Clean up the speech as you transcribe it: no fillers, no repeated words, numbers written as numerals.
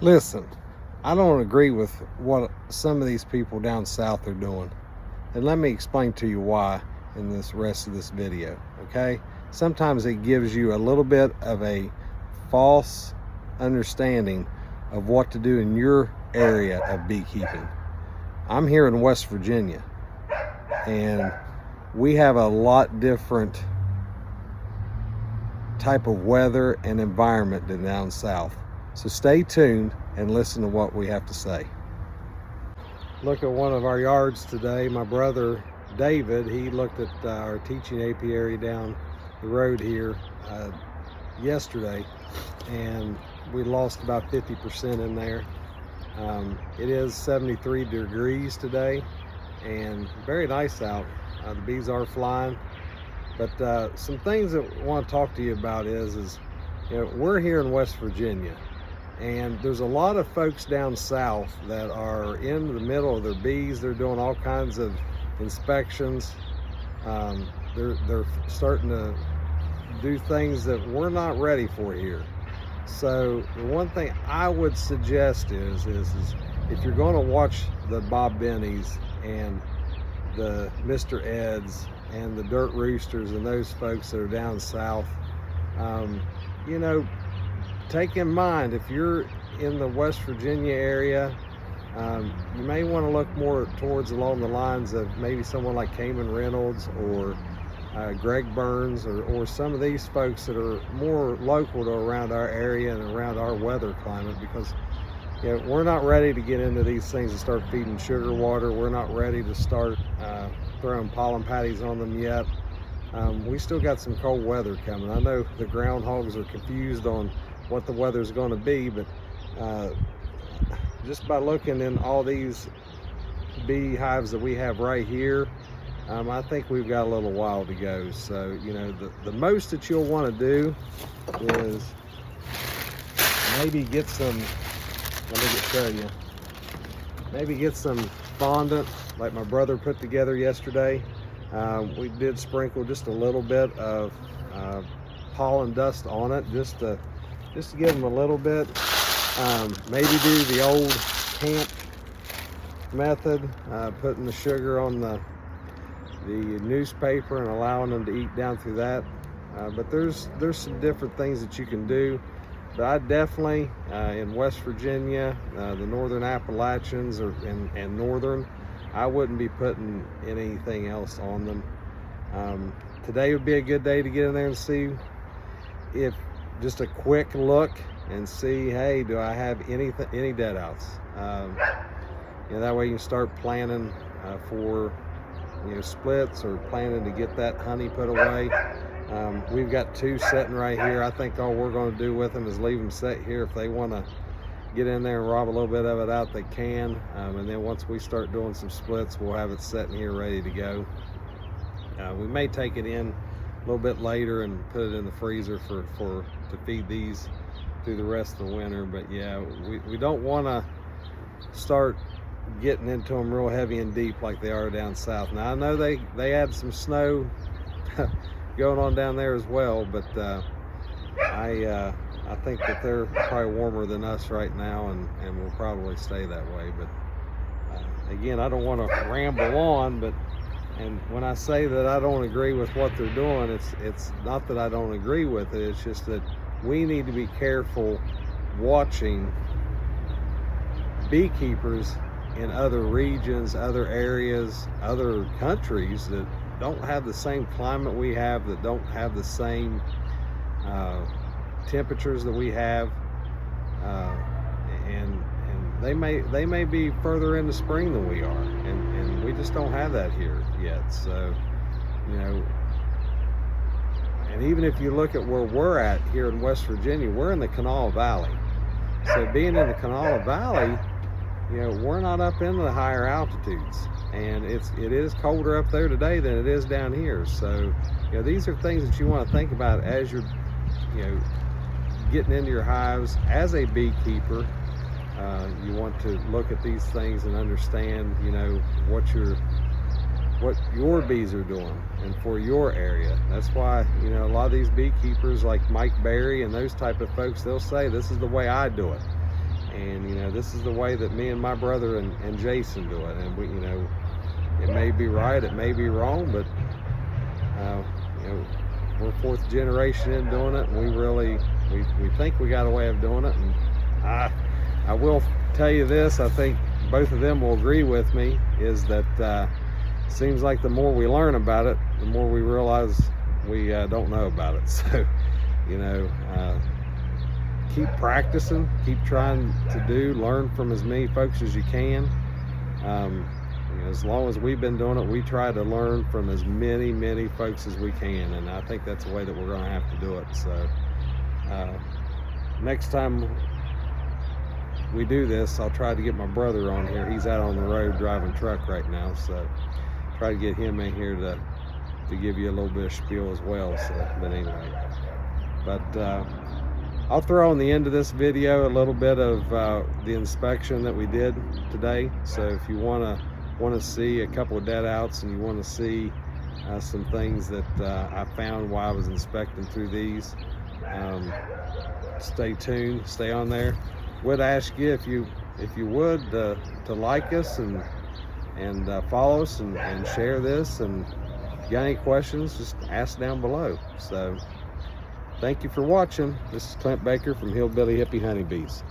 Listen, I don't agree with what some of these people down south are doing. And let me explain to you why in this rest of this video, okay? Sometimes it gives you a little bit of a false understanding of what to do in your area of beekeeping. I'm here in West Virginia, and we have a lot different type of weather and environment than down south. So stay tuned and listen to what we have to say. Look at one of our yards today. My brother David, he looked at our teaching apiary down the road here yesterday, and we lost about 50% in there. It is 73 degrees today and very nice out. The bees are flying, but some things that I want to talk to you about is you know, we're here in West Virginia, and there's a lot of folks down south that are in the middle of their bees. They're doing all kinds of inspections. They're starting to do things that we're not ready for here. So the one thing I would suggest is if you're going to watch the Bob Bennies and the Mr. Eds and the Dirt Roosters and those folks that are down south, you know, take in mind, if you're in the West Virginia area, you may want to look more towards along the lines of maybe someone like Kamon Reynolds or Greg Burns or some of these folks that are more local to around our area and around our weather climate, because you know, we're not ready to get into these things and start feeding sugar water. We're not ready to start throwing pollen patties on them yet. We still got some cold weather coming. I know the groundhogs are confused on what the weather is going to be, but just by looking in all these beehives that we have right here, I think we've got a little while to go. So, you know, the most that you'll want to do is maybe get some, let me show you, maybe get some fondant like my brother put together yesterday. We did sprinkle just a little bit of pollen dust on it, just to give them a little bit. Maybe do the old camp method, putting the sugar on the newspaper and allowing them to eat down through that. But there's some different things that you can do. But I definitely, in West Virginia, the northern Appalachians and northern, I wouldn't be putting anything else on them. Today would be a good day to get in there and see if, just a quick look and see, hey, do I have any dead outs? You know, that way you can start planning for, you know, splits, or planning to get that honey put away. We've got 2 sitting right here. I think all we're going to do with them is leave them sit here. If they want to get in there and rob a little bit of it out, they can. And then once we start doing some splits, we'll have it sitting here ready to go. We may take it in a little bit later and put it in the freezer to feed these through the rest of the winter. But yeah, we don't want to start getting into them real heavy and deep like they are down south. Now I know they had some snow going on down there as well, but I think that they're probably warmer than us right now, and will probably stay that way. But again, I don't want to ramble on, and when I say that I don't agree with what they're doing, it's not that I don't agree with it. It's just that we need to be careful watching beekeepers in other regions, other areas, other countries that don't have the same climate we have, that don't have the same temperatures that we have, and they may be further into spring than we are, and we just don't have that here yet. So, you know, and even if you look at where we're at here in West Virginia, we're in the Kanawha Valley. So being in the Kanawha Valley, you know, we're not up into the higher altitudes, and it is colder up there today than it is down here. So, you know, these are things that you want to think about as you're, you know, getting into your hives as a beekeeper. You want to look at these things and understand, you know, what your bees are doing and for your area. That's why, you know, a lot of these beekeepers like Mike Berry and those type of folks, they'll say, this is the way I do it. And you know, this is the way that me and my brother and Jason do it. And we, you know, it may be right, it may be wrong, but you know, we're fourth generation in doing it, and we think we got a way of doing it. And I will tell you this, I think both of them will agree with me, is that seems like the more we learn about it, the more we realize we don't know about it. So, you know, keep practicing, keep trying to learn from as many folks as you can. You know, as long as we've been doing it, we try to learn from as many folks as we can, and I think that's the way that we're going to have to do it. So next time we do this, I'll try to get my brother on here. He's out on the road driving truck right now, so try to get him in here to give you a little bit of spiel as well. So, but anyway, I'll throw on the end of this video a little bit of the inspection that we did today. So if you want to see a couple of dead outs, and you want to see some things that I found while I was inspecting through these, stay tuned, stay on there. Would ask you if you would to like us and follow us and share this, and if you got any questions, just ask down below. So thank you for watching. This is Clint Baker from Hillbilly Hippie Honeybees.